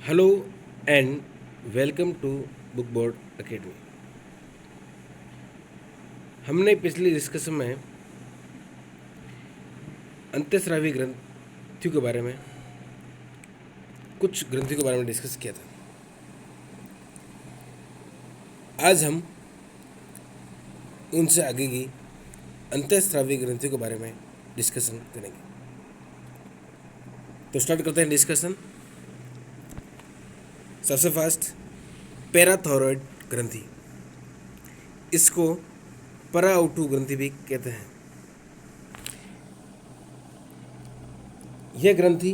Hello and welcome to Book Board Academy. हमने पिछली discussion में अंतःस्रावी ग्रंथियों के बारे में कुछ ग्रंथियों के बारे में डिस्कस किया था। आज हम उनसे आगे की अंतःस्रावी ग्रंथियों के बारे में डिस्कशन करेंगे। तो स्टार्ट करते हैं डिस्कशन। सबसे फर्स्ट पैराथायरॉयड ग्रंथि, इसको पराउटू ग्रंथि भी कहते हैं। यह ग्रंथि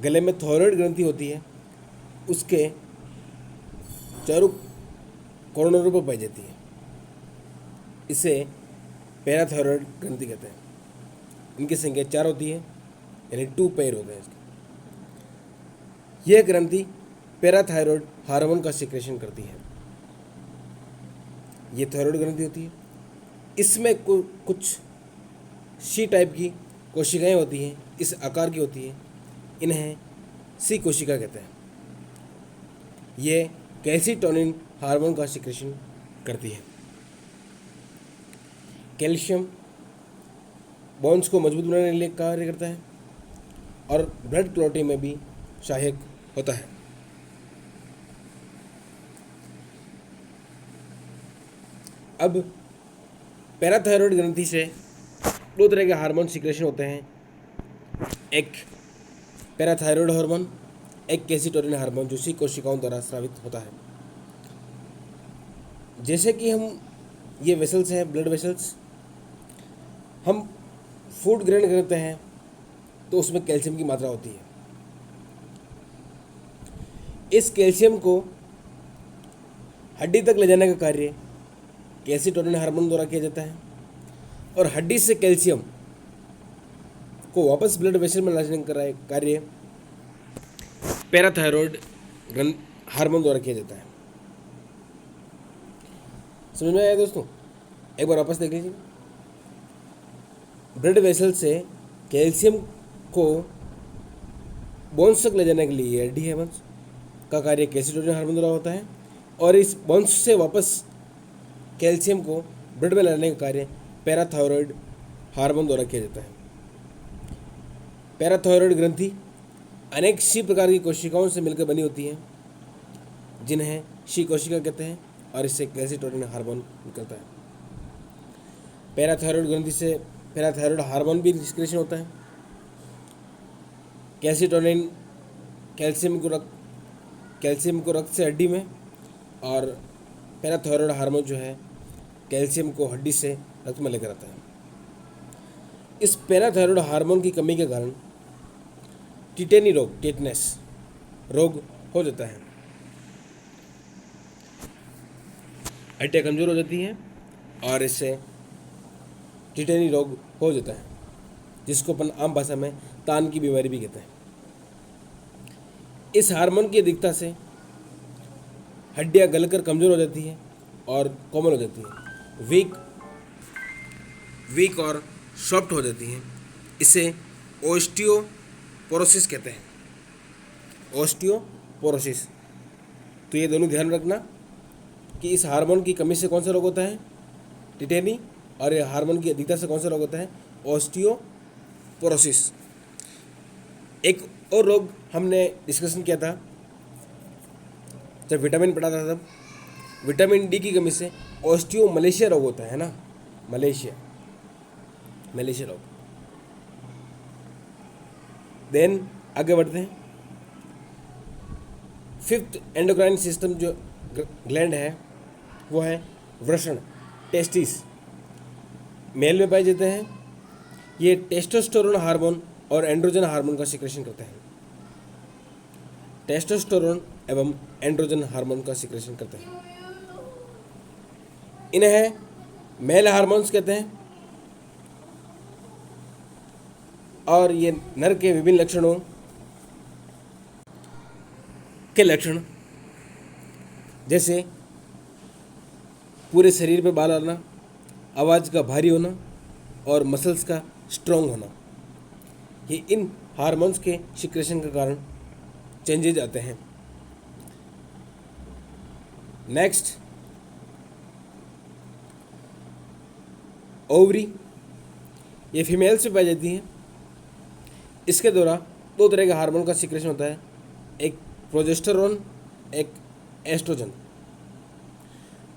गले में थायराइड ग्रंथि होती है, उसके चारों कोरोनरों पर पाई जाती है। इसे पैराथायरॉयड ग्रंथि कहते हैं। इनकी संख्या 4 होती है, यानी 2 पेयर होते हैं इसके। यह ग्रंथि पैराथायरॉयड हार्मोन का सिक्रेशन करती है। ये थायराइड ग्रंथि होती है। इसमें कुछ सी टाइप की कोशिकाएं होती हैं, इस आकार की होती हैं। इन्हें सी कोशिका कहते हैं। ये कैल्सिटोनिन हार्मोन का सिक्रेशन करती है। कैल्शियम बोन्स को मजबूत बनाने के लिए कार्य करता है और ब्लड क्लॉटिंग में भी सहायक होता है। अब पैराथायरॉयड ग्रंथि से 2 तरह के हार्मोन सिक्रेशन होते हैं, एक पैराथायरॉयड हार्मोन, एक कैल्सिटोनिन हार्मोन, जो सी कोशिकाओं द्वारा स्रावित होता है। जैसे कि हम ये वेसल्स हैं, ब्लड वेसल्स, हम फूड ग्रहण करते हैं तो उसमें कैल्शियम की मात्रा होती है। इस कैल्शियम को हड्डी तक ले जाने का कार्य कैल्सिटोनिन हार्मोन द्वारा किया जाता है और हड्डी से कैल्शियम को वापस ब्लड वेसल में लाने का कार्य पैराथायरॉयड हार्मोन द्वारा किया जाता है। समझ में आया दोस्तों? एक बार वापस देख लीजिए। ब्लड वेसल से कैल्शियम को बोन्स तक ले जाने के लिए हड्डी हेमन्स का कार्य कैल्सिटोनिन हार्मोन द्वारा होता है और इस बोन्स से वापस कैल्शियम को ब्लड में लाने का कार्य पैराथायरॉयड हार्मोन द्वारा किया जाता है। पैराथायरॉयड ग्रंथि अनेक सी प्रकार की कोशिकाओं से मिलकर बनी होती है, जिन्हें सी कोशिका कहते हैं, और इससे कैल्सिटोनिन हार्मोन निकलता है। पैराथायरॉयड ग्रंथि से पैराथायरॉयड हार्मोन भी निष्क्रिशन होता है। कैल्सिटोनिन कैल्शियम को रक्त से हड्डी में, और पैराथायरॉयड हार्मोन जो है कैल्शियम को हड्डी से रक्त में लेकर आता है। इस पैराथायरॉयड हार्मोन की कमी के कारण टिटेनी रोग, टेटनस रोग हो जाता है। हड्डियाँ कमजोर हो जाती हैं और इससे टिटेनी रोग हो जाता है, जिसको अपन आम भाषा में तान की बीमारी भी कहते हैं। इस हार्मोन की अधिकता से हड्डियाँ गलकर कमज़ोर हो जाती हैं और कोमल हो जाती हैं, वीक और सॉफ्ट हो जाती हैं। इसे ओस्टियोपोरोसिस कहते हैं। ओस्टियोपोरोसिस। तो ये दोनों ध्यान रखना कि इस हार्मोन की कमी से कौन सा रोग होता है, टिटेनी, और ये हार्मोन की अधिकता से कौन सा रोग होता है, ओस्टियोपोरोसिस। एक और रोग हमने डिस्कशन किया था जब विटामिन पढ़ा था, तब विटामिन डी की कमी से ऑस्टियोमलेशिया रोग होता है ना, मलेशिया रोग। देन आगे बढ़ते हैं। 5th एंडोक्राइन सिस्टम जो ग्लैंड है वो है वृषण, टेस्टिस। मेल में पाए जाते हैं। ये टेस्टोस्टेरोन हार्मोन और एंड्रोजन हार्मोन का सिक्रेशन करते हैं। टेस्टोस्टेरोन एवं एंड्रोजन हार्मोन का सिक्रेशन करते हैं। इन्हें मेल हार्मोन्स कहते हैं। और ये नर के विभिन्न लक्षणों के लक्षण, जैसे पूरे शरीर पे बाल आना, आवाज़ का भारी होना और मसल्स का स्ट्रॉन्ग होना, ये इन हार्मोन्स के सिक्रेशन के कारण चेंजेज आते हैं। नेक्स्ट, ओवरी, ये फीमेल से पाई जाती हैं। इसके द्वारा दो तरह के हार्मोन का सिक्रेशन होता है, एक प्रोजेस्टेरोन, एक एस्ट्रोजन।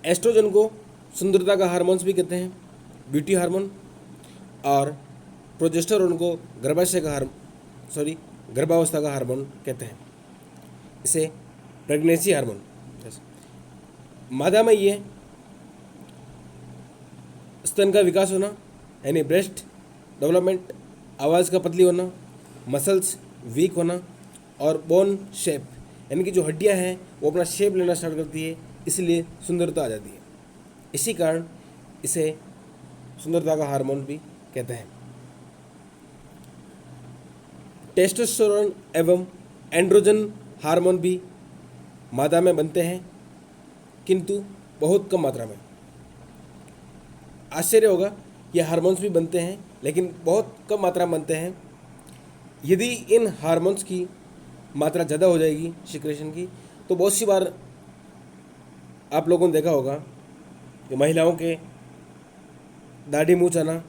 एस्ट्रोजन को सुंदरता का हार्मोन्स भी कहते हैं, ब्यूटी हार्मोन, और प्रोजेस्टेरोन को गर्भावस्था का हार्मोन कहते हैं, इसे प्रेगनेंसी हार्मोन। मादा में ये स्तन का विकास होना यानी ब्रेस्ट डेवलपमेंट, आवाज़ का पतली होना, मसल्स वीक होना, और बोन शेप यानी कि जो हड्डियां हैं वो अपना शेप लेना स्टार्ट करती है, इसलिए सुंदरता आ जाती है। इसी कारण इसे सुंदरता का हार्मोन भी कहते हैं। टेस्टोस्टेरोन एवं एंड्रोजन हार्मोन भी मादा में बनते हैं, किंतु बहुत कम मात्रा में। आश्चर्य होगा, ये हार्मोन्स भी बनते हैं लेकिन बहुत कम मात्रा में बनते हैं। यदि इन हार्मोन्स की मात्रा ज़्यादा हो जाएगी सिक्रेशन की, तो बहुत सी बार आप लोगों ने देखा होगा कि महिलाओं के दाढ़ी मूंछ आना,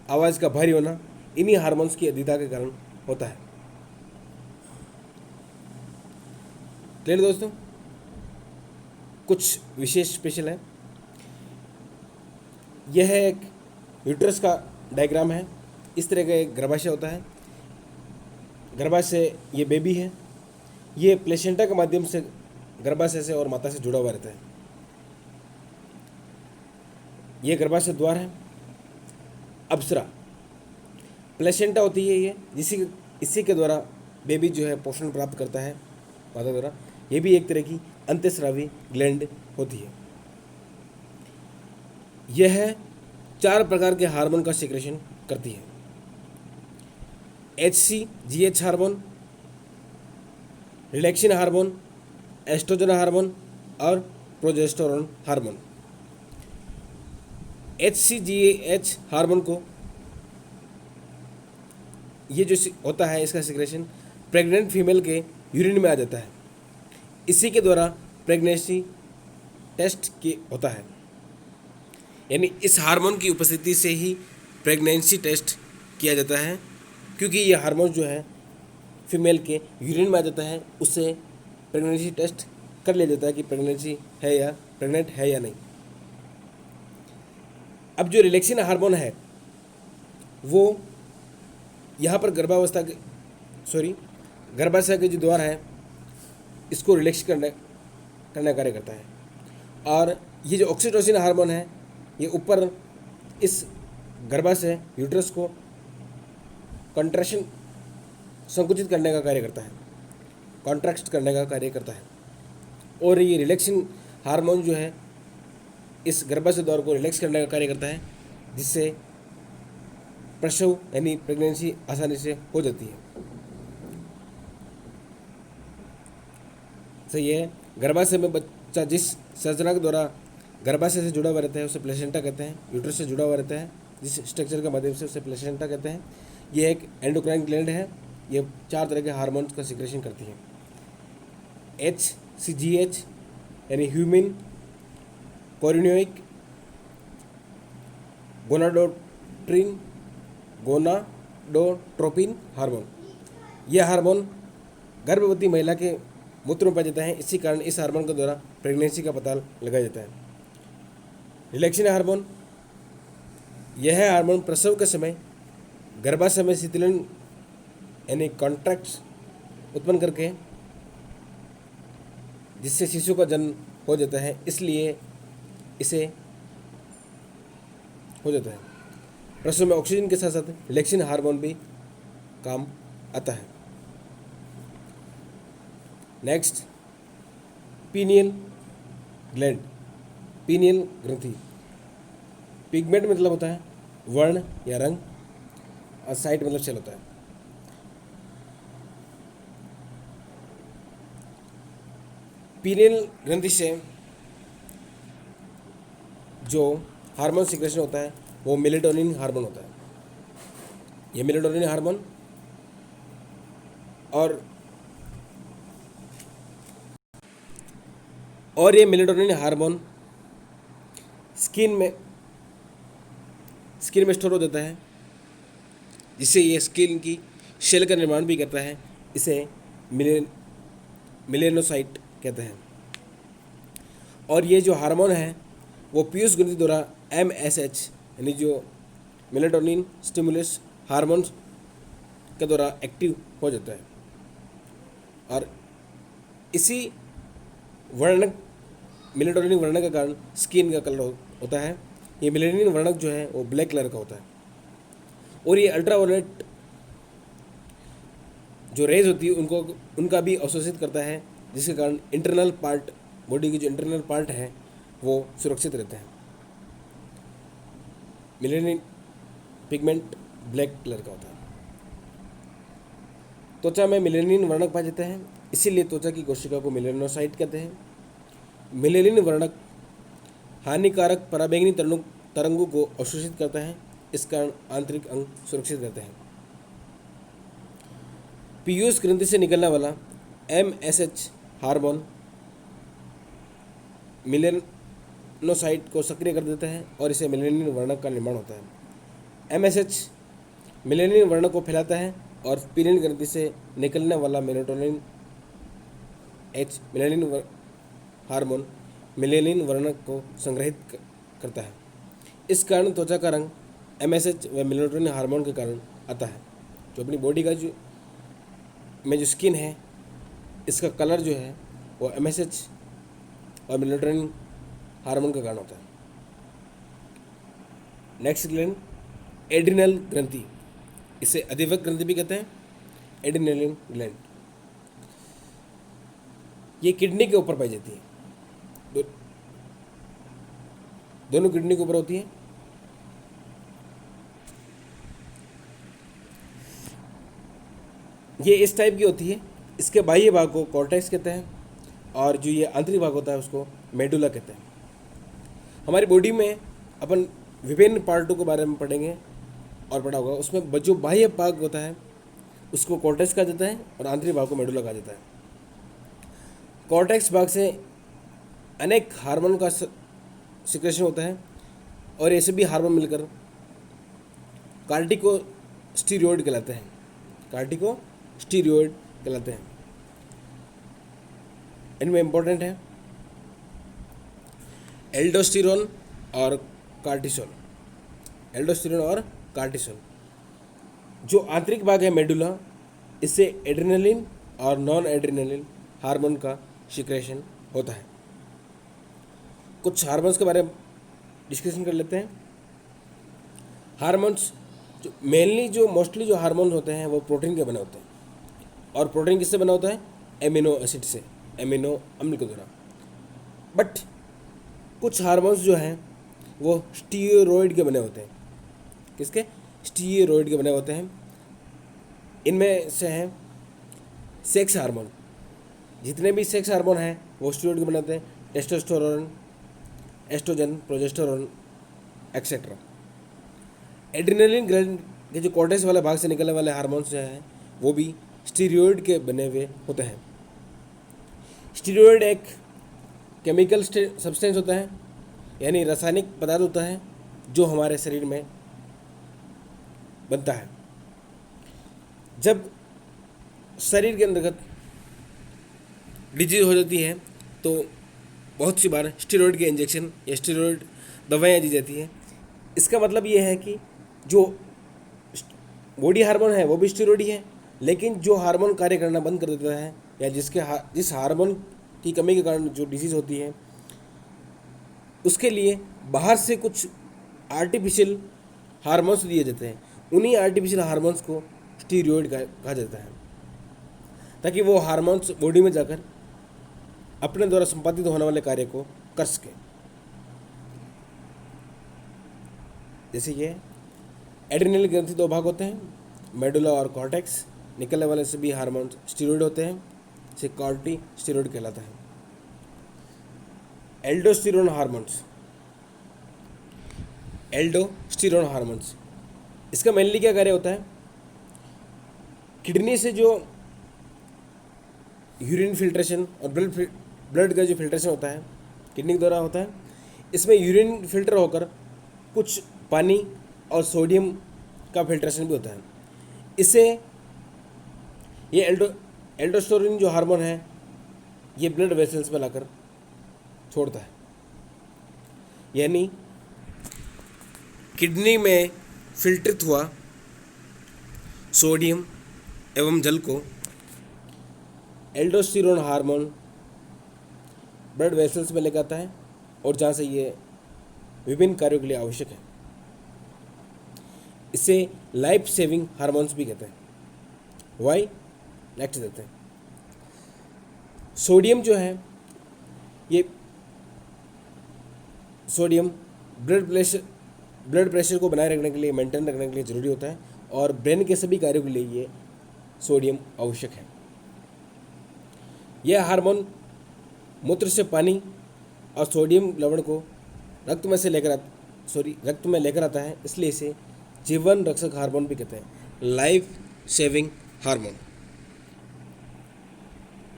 आवाज़ का भारी होना, इन्हीं हार्मोन्स की अधिकता के कारण होता है। क्लियर दोस्तों, कुछ विशेष स्पेशल है। यह एक यूट्रस का डायग्राम है। इस तरह का एक गर्भाशय होता है। गर्भाशय ये बेबी है, ये प्लेसेंटा के माध्यम से गर्भाशय से और माता से जुड़ा हुआ रहता है। ये गर्भाशय द्वार है। अप्सरा प्लेसेंटा होती है ये, इसी के द्वारा बेबी जो है पोषण प्राप्त करता है माता द्वारा। ये भी एक तरह की अंतःस्रावी ग्लैंड होती है। यह 4 प्रकार के हार्मोन का सिक्रेशन करती है, HCG hormone, relaxin hormone, estrogen hormone और प्रोजेस्टेरोन हार्मोन। HCG हार्मोन को ये जो होता है, इसका सिक्रेशन प्रेग्नेंट फीमेल के यूरिन में आ जाता है। इसी के द्वारा प्रेगनेंसी टेस्ट की होता है, यानी इस हार्मोन की उपस्थिति से ही प्रेगनेंसी टेस्ट किया जाता है। क्योंकि ये हार्मोन जो है फीमेल के यूरिन में आ जाता है, उससे प्रेगनेंसी टेस्ट कर लिया जाता है कि प्रेगनेंसी है या प्रेग्नेंट है या नहीं। अब जो रिलैक्सिन हार्मोन है वो यहाँ पर गर्भाशय के जो द्वार है इसको रिलैक्स करने का कार्य करता है। और ये जो ऑक्सीटोसिन हार्मोन है ये ऊपर इस गर्भाशय यूट्रस को कंट्रैक्शन संकुचित करने का कार्य करता है, कॉन्ट्रैक्ट करने का कार्य करता है। और ये रिलैक्सिन हार्मोन जो है इस गर्भाशय द्वार को रिलैक्स करने का कार्य करता है, जिससे प्रसव यानी प्रेगनेंसी आसानी से हो जाती है। सही है। गर्भाशय में बच्चा जिस संरचना के द्वारा गर्भाशय से जुड़ा हुआ रहता है उसे प्लेसेंटा कहते हैं। यूट्रस से जुड़ा हुआ रहता है जिस स्ट्रक्चर के माध्यम से उसे प्लेसेंटा कहते हैं। ये एक एंडोक्राइन ग्लैंड है। ये 4 तरह के हार्मोन्स का सिक्रेशन करती है। HCG यानी ह्यूमन कोरिनोइक गोनाडोट्रोपिन हार्मोन। यह हार्मोन गर्भवती महिला के मूत्र में पाया जाता है। इसी कारण इस हार्मोन के द्वारा प्रेगनेंसी का पता लगाया जाता है। रिलैक्सिन हार्मोन, यह हार्मोन प्रसव के समय गर्भाशय में शीतलन यानी कॉन्ट्रैक्ट्स उत्पन्न करके जिससे शिशु का जन्म हो जाता है, इसलिए इसे हो जाता है। प्रसव में ऑक्सीजन के साथ साथ रिलैक्सिन हार्मोन भी काम आता है। नेक्स्ट, पीनियल ग्लैंड, पीनियल ग्रंथि। पिगमेंट मतलब होता है वर्ण या रंग, और साइट मतलब सेल होता है। पीनियल ग्रंथि से जो हार्मोन सिक्रेशन होता है वो मेलेटोनिन हार्मोन होता है। ये मेलेटोनिन हार्मोन और और ये मेलेटोनिन हार्मोन स्किन में स्टोर हो जाता है, जिससे ये स्किन की शेल का निर्माण भी करता है। इसे मेलेनोसाइट कहते हैं। और ये जो हार्मोन है वो पीयूष ग्रंथि द्वारा MSH यानी जो मेलेटोनिन स्टिमुलस हार्मोन के द्वारा एक्टिव हो जाता है। और इसी वर्णक मेलेटोनिन वर्णक के कारण स्किन का कलर होता है। ये मेलेटोनिन वर्णक जो है वो ब्लैक कलर का होता है। और ये अल्ट्रावायलेट जो रेज होती है उनका भी अवशोषित करता है, जिसके कारण इंटरनल पार्ट, बॉडी की जो इंटरनल पार्ट है वो सुरक्षित रहते हैं। मेलेनिन पिगमेंट ब्लैक कलर का होता है। त्वचा में मेलेनिन वर्णक पाए जाते हैं, इसीलिए त्वचा की कोशिका को मेलेनोसाइट कहते हैं। मेलेनिन वर्णक हानिकारक पराबैंगनी तरंगों को अवशोषित करता है, इस कारण आंतरिक अंग सुरक्षित रहते हैं। पीयूष ग्रंथि से निकलने वाला MSH हार्मोन मेलेनोसाइट को सक्रिय कर देता है और इससे मेलेनिन वर्णक का निर्माण होता है। MSH मेलेनिन वर्णक को फैलाता है और पीनियन ग्रंथि से निकलने वाला मेलेटोनिन मेलेनिन हार्मोन मेलेनिन वर्णक को संग्रहित करता है। इस कारण त्वचा का रंग MSH व मेलेटोनिन हार्मोन के कारण आता है। जो अपनी बॉडी का जो स्किन है, इसका कलर जो है वो MSH और मेलेटोनिन हार्मोन के कारण होता है। नेक्स्ट ग्लैंड एड्रिनल ग्रंथि, इसे अधिवक्र ग्रंथि भी कहते हैं। एड्रिनलिन ग्लैंड ये किडनी के ऊपर पाई जाती है, दोनों किडनी के ऊपर होती है। ये इस टाइप की होती है। इसके बाह्य भाग को कॉर्टेक्स कहते हैं और जो ये आंतरिक भाग होता है उसको मेडुला कहते हैं। हमारी बॉडी में अपन विभिन्न पार्टों के बारे में पढ़ेंगे और पढ़ा होगा, उसमें जो बाह्य भाग होता है उसको कॉर्टेक्स कहा जाता है और आंतरिक भाग को मेडुला कहा जाता है। कॉर्टेक्स भाग से अनेक हार्मोन का सिक्रेशन होता है और ऐसे भी हार्मोन मिलकर कार्टिकोस्टीरॉइड कहलाते हैं। कार्टिकोस्टीरॉइड कहलाते हैं। इनमें इंपॉर्टेंट है एल्डोस्टेरोन और कार्टिसोल। एल्डोस्टेरोन और कार्टिसोल जो आंतरिक भाग है मेडुला, इससे एड्रेनलिन और नॉन एड्रेनलिन हार्मोन का सिक्रेशन होता है। कुछ हार्मोन्स के बारे में डिस्कशन कर लेते हैं। हार्मोन्स जो मोस्टली जो हार्मोन्स होते हैं वो प्रोटीन के बने होते हैं। और प्रोटीन किससे बना होता है? एमिनो एसिड से, एमिनो अम्ल के द्वारा। बट कुछ हार्मोन्स जो हैं वो स्टीरॉयड के बने होते हैं। किसके? स्टीरॉयड के बने होते हैं। इनमें से हैं सेक्स हार्मोन। जितने भी सेक्स हार्मोन हैं वो स्टीरॉयड के बने होते हैं। Testosterone, estrogen, progesterone etcetera. Adrenaline gland के जो कॉर्टेक्स वाले भाग से निकलने वाले हार्मोन्स जो हैं वो भी स्टीरॉयड के बने हुए होते हैं। स्टीरॉयड एक केमिकल सब्सटेंस होता है, यानी रासायनिक पदार्थ होता है जो हमारे शरीर में बनता है। जब शरीर के अंतर्गत डिजीज हो जाती है तो बहुत सी बार स्टीरॉयड के इंजेक्शन या स्टीरॉयड दवाइयाँ दी जाती हैं। इसका मतलब ये है कि जो बॉडी हार्मोन है वो भी स्टीरॉयड ही है, लेकिन जो हार्मोन कार्य करना बंद कर देता है या जिस हार्मोन की कमी के कारण जो डिजीज़ होती है उसके लिए बाहर से कुछ आर्टिफिशियल हार्मोन्स दिए जाते हैं। उन्हीं आर्टिफिशियल हार्मोन्स को स्टीरॉयड कहा जाता है, ताकि वो हार्मोन्स बॉडी में जाकर अपने द्वारा संपादित होने वाले कार्य को कर सके। जैसे ये एड्रेनल ग्रंथि दो भाग होते हैं, मेडुला और कॉर्टेक्स। निकलने वाले सभी हार्मोन्स स्टीरॉयड होते हैं, इसे कॉर्टिस्टेरॉयड कहलाता है। एल्डोस्टेरोन हार्मोन्स, इसका मेनली क्या कार्य होता है? किडनी से जो यूरिन फिल्ट्रेशन और ब्लड का जो फिल्ट्रेशन होता है किडनी के द्वारा होता है, इसमें यूरिन फिल्टर होकर कुछ पानी और सोडियम का फिल्ट्रेशन भी होता है। इससे ये एल्डोस्टेरोन जो हार्मोन है ये ब्लड वेसल्स में लाकर छोड़ता है, यानी किडनी में फिल्टरित हुआ सोडियम एवं जल को एल्डोस्टेरोन हार्मोन ब्लड वेसल्स में लेकर आता है और जहाँ से ये विभिन्न कार्यों के लिए आवश्यक है। इसे लाइफ सेविंग हार्मोन्स भी कहते हैं। वाई? नेक्स्ट देखते हैं। सोडियम जो है ये सोडियम ब्लड प्रेशर को बनाए रखने के लिए, मेंटेन रखने के लिए ज़रूरी होता है और ब्रेन के सभी कार्यों के लिए ये सोडियम आवश्यक है। यह हार्मोन मूत्र से पानी और सोडियम लवण को रक्त में लेकर आता है, इसलिए इसे जीवन रक्षक हार्मोन भी कहते हैं, life saving hormone.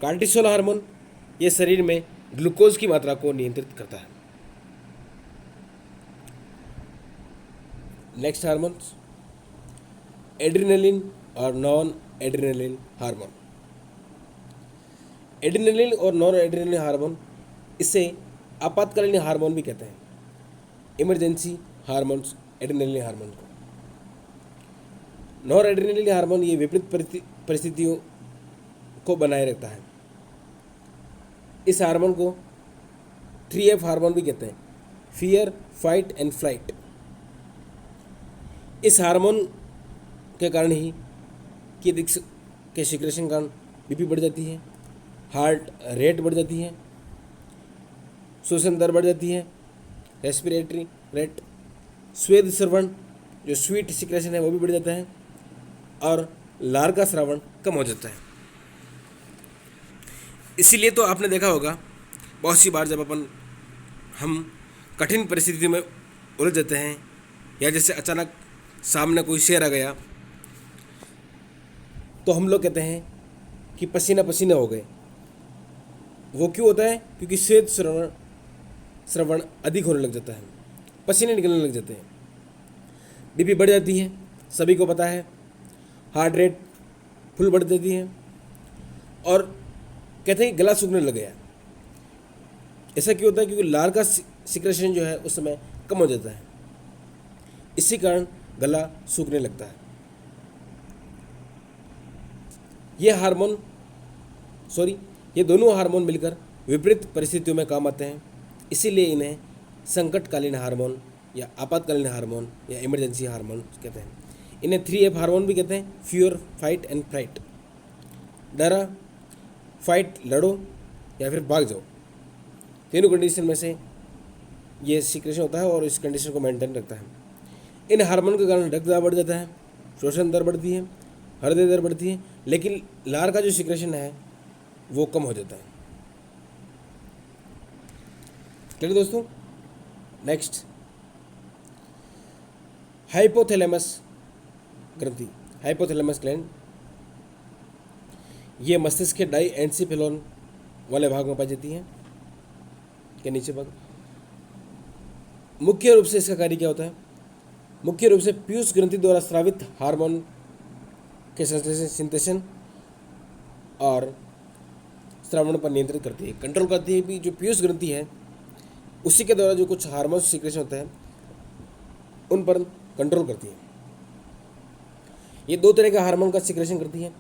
Cortisol hormone ये शरीर में ग्लूकोज की मात्रा को नियंत्रित करता है। नेक्स्ट हार्मोन्स, एड्रिनलिन और नॉन एड्रिनलिन हार्मोन। एड्रिनलिन और नॉन एड्रिनलिन हार्मोन इसे आपातकालीन हार्मोन भी कहते हैं, इमरजेंसी हार्मोन्स एड्रिनलिन हार्मोन को। नॉन एड्रिनलिन हार्मोन ये विपरीत परिस्थितियों को बनाए रखता है। इस हार्मोन को 3F हार्मोन भी कहते हैं, फियर, फाइट एंड फ्लाइट। इस हार्मोन के कारण ही के सिक्रेशन कारण बीपी बढ़ जाती है, हार्ट रेट बढ़ जाती है, श्वसन दर बढ़ जाती है, रेस्पिरेटरी रेट, स्वेद स्रवण जो स्वीट सिक्रेशन है वो भी बढ़ जाता है और लार का स्रावण कम हो जाता है। इसीलिए तो आपने देखा होगा बहुत सी बार जब हम कठिन परिस्थिति में उलझ जाते हैं या जैसे अचानक सामने कोई शेर आ गया तो हम लोग कहते हैं कि पसीना पसीना हो गए। वो क्यों होता है? क्योंकि स्वेद स्रवण अधिक होने लग जाता है, पसीने निकलने लग जाते हैं, बीपी बढ़ जाती है, सभी को पता है, हार्ट रेट फुल बढ़ जाती है और कहते हैं कि गला सूखने लग गया। ऐसा क्यों होता है? क्योंकि लार का सिक्रेशन जो है उस समय कम हो जाता है, इसी कारण गला सूखने लगता है। ये दोनों हार्मोन मिलकर विपरीत परिस्थितियों में काम आते हैं, इसीलिए इन्हें संकटकालीन हार्मोन या आपातकालीन हार्मोन या इमरजेंसी हार्मोन कहते हैं। इन्हें 3F हार्मोन भी कहते हैं, फियर, फाइट एंड फ्लाइट। डरा, फाइट लड़ो या फिर भाग जाओ, तीनों कंडीशन में से ये सिक्रेशन होता है और इस कंडीशन को मेंटेन रखता है। इन हार्मोन के कारण रक्तदाब बढ़ जाता है, श्वसन दर बढ़ती है, हृदय दर बढ़ती है, लेकिन लार का जो सिक्रेशन है वो कम हो जाता है। चलिए दोस्तों, नेक्स्ट हाइपोथैलेमस ग्रंथि, हाइपोथैलेमस ग्लैंड, ये मस्तिष्क के डाईएंसिफेलोन वाले भाग में पाई जाती है के नीचे भाग। मुख्य रूप से इसका कार्य क्या होता है? मुख्य रूप से पीयूष ग्रंथि द्वारा स्रावित हार्मोन के संश्लेषण और श्रावण पर नियंत्रित करती है, कंट्रोल करती है। भी जो पीयूष ग्रंथि है उसी के द्वारा जो कुछ हार्मोन सिक्रेशन होता है उन पर कंट्रोल करती है। ये दो तरह का हार्मोन का सिक्रेशन करती है,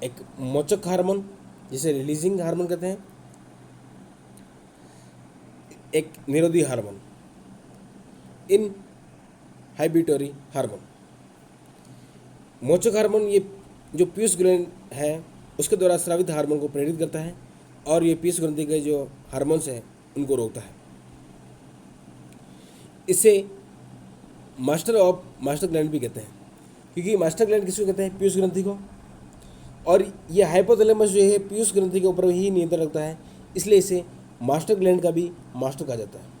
एक मोचक हार्मोन जिसे रिलीजिंग हार्मोन कहते हैं, एक निरोधी हार्मोन इन हाइबिटोरी हार्मोन। मोचक हार्मोन ये जो पीयूष ग्लैंड है उसके द्वारा स्रावित हार्मोन को प्रेरित करता है और ये पीयूष ग्रंथि के जो हार्मोन्स हैं उनको रोकता है। इसे मास्टर ग्लैंड भी कहते हैं, क्योंकि मास्टर ग्लैंड किसको कहते हैं? पीयूष ग्रंथि को। और ये हाइपोथैलेमस जो है पीयूष ग्रंथि के ऊपर ही नियंत्रण रखता है, इसलिए इसे मास्टर ग्लैंड का भी मास्टर कहा जाता है।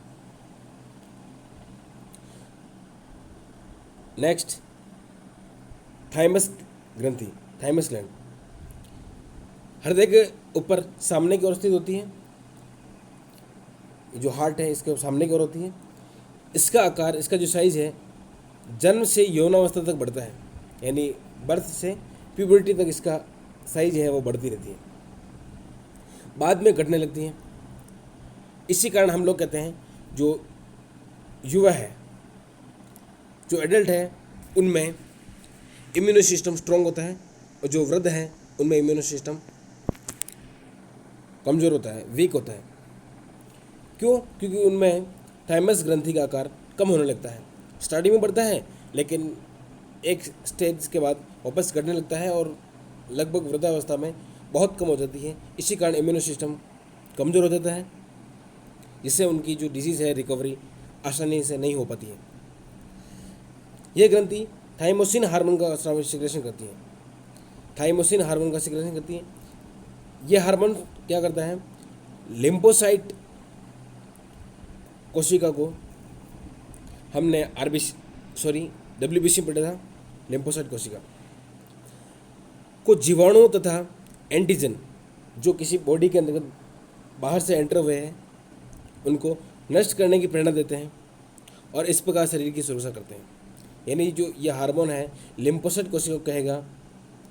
नेक्स्ट थाइमस ग्रंथि, थाइमस ग्लैंड हृदय के ऊपर सामने की ओर स्थित होती है जो हार्ट है इसके सामने की ओर होती है। इसका आकार, इसका जो साइज़ है जन्म से यौनावस्था तक बढ़ता है, यानी बर्थ से प्यूबर्टी तक इसका साइज है वो बढ़ती रहती है, बाद में घटने लगती है। इसी कारण हम लोग कहते हैं जो युवा है, जो एडल्ट है, उनमें इम्यूनो सिस्टम स्ट्रॉन्ग होता है, और जो वृद्ध है उनमें इम्यूनो सिस्टम कमज़ोर होता है, वीक होता है। क्यों? क्योंकि उनमें थाइमस ग्रंथि का आकार कम होने लगता है। स्टार्टिंग में बढ़ता है लेकिन एक स्टेज के बाद वापस घटने लगता है और लगभग वृद्धावस्था में बहुत कम हो जाती है। इसी कारण इम्यूनो सिस्टम कमज़ोर हो जाता है, जिससे उनकी जो डिजीज़ है रिकवरी आसानी से नहीं हो पाती है। यह ग्रंथि थाइमोसिन हार्मोन का सिक्रेशन करती है। थाइमोसिन हार्मोन का सिक्रेशन करती है। यह हार्मोन क्या करता है? लिम्फोसाइट कोशिका को, हमने WBC में पढ़ा था, लिम्फोसाइट कोशिका को जीवाणु तथा एंटीजन जो किसी बॉडी के अंतर्गत बाहर से एंटर हुए हैं उनको नष्ट करने की प्रेरणा देते हैं और इस प्रकार शरीर की सुरक्षा करते हैं। यानी जो ये हार्मोन है लिम्फोसाइट कोशिका को कहेगा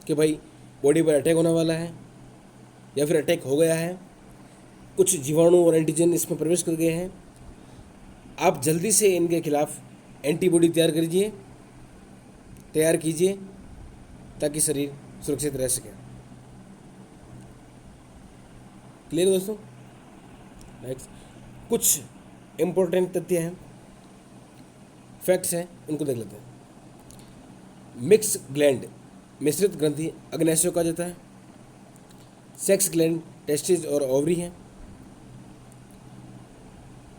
कि भाई बॉडी पर अटैक होने वाला है या फिर अटैक हो गया है, कुछ जीवाणु और एंटीजन इसमें प्रवेश कर गए हैं, आप जल्दी से इनके खिलाफ एंटीबॉडी तैयार कीजिए ताकि शरीर सुरक्षित रह सके। क्लियर दोस्तों? नेक्स्ट कुछ इम्पोर्टेंट तथ्य हैं, फैक्ट्स हैं, उनको देख लेते हैं। मिक्स ग्लैंड, मिश्रित ग्रंथि अग्न्याशय कहा जाता है। सेक्स ग्लैंड टेस्टिस और ओवरी हैं।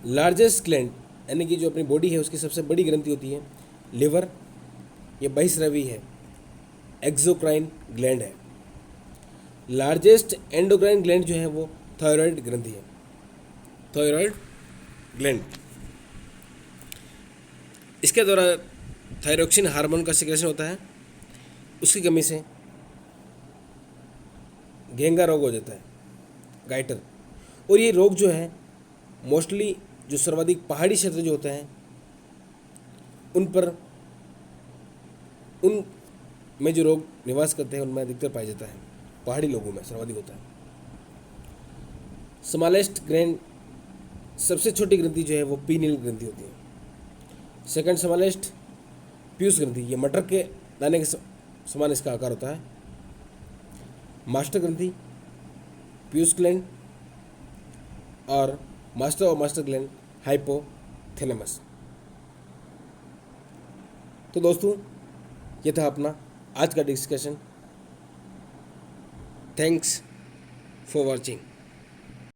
लार्जेस्ट ग्लैंड यानी कि जो अपनी बॉडी है उसकी सबसे बड़ी ग्रंथि होती है लिवर, ये बहिस्रावी है, एक्सोक्राइन ग्लैंड है। लार्जेस्ट एंडोक्राइन ग्लैंड जो है वो थायराइड ग्रंथि है, थायराइड ग्लैंड। इसके द्वारा थायरोक्सिन हार्मोन का सिक्रेशन होता है, उसकी कमी से घेंगा रोग हो जाता है, गाइटर। और ये रोग जो है मोस्टली जो सर्वाधिक पहाड़ी क्षेत्र जो होते हैं उन में जो रोग निवास करते हैं उनमें अधिकतर पाया जाता है, पहाड़ी लोगों में सर्वाधिक होता है। स्मॉलेस्ट ग्लैंड, सबसे छोटी ग्रंथि जो है वो पीनियल ग्रंथि होती है। सेकंड स्मॉलेस्ट पीयूष ग्रंथि, ये मटर के दाने के समान इसका आकार होता है। मास्टर ग्रंथि, पीयूष ग्लैंड और मास्टर ग्लैंड हाइपोथैलेमस। तो दोस्तों ये था अपना आज का डिस्कशन। Thanks for watching.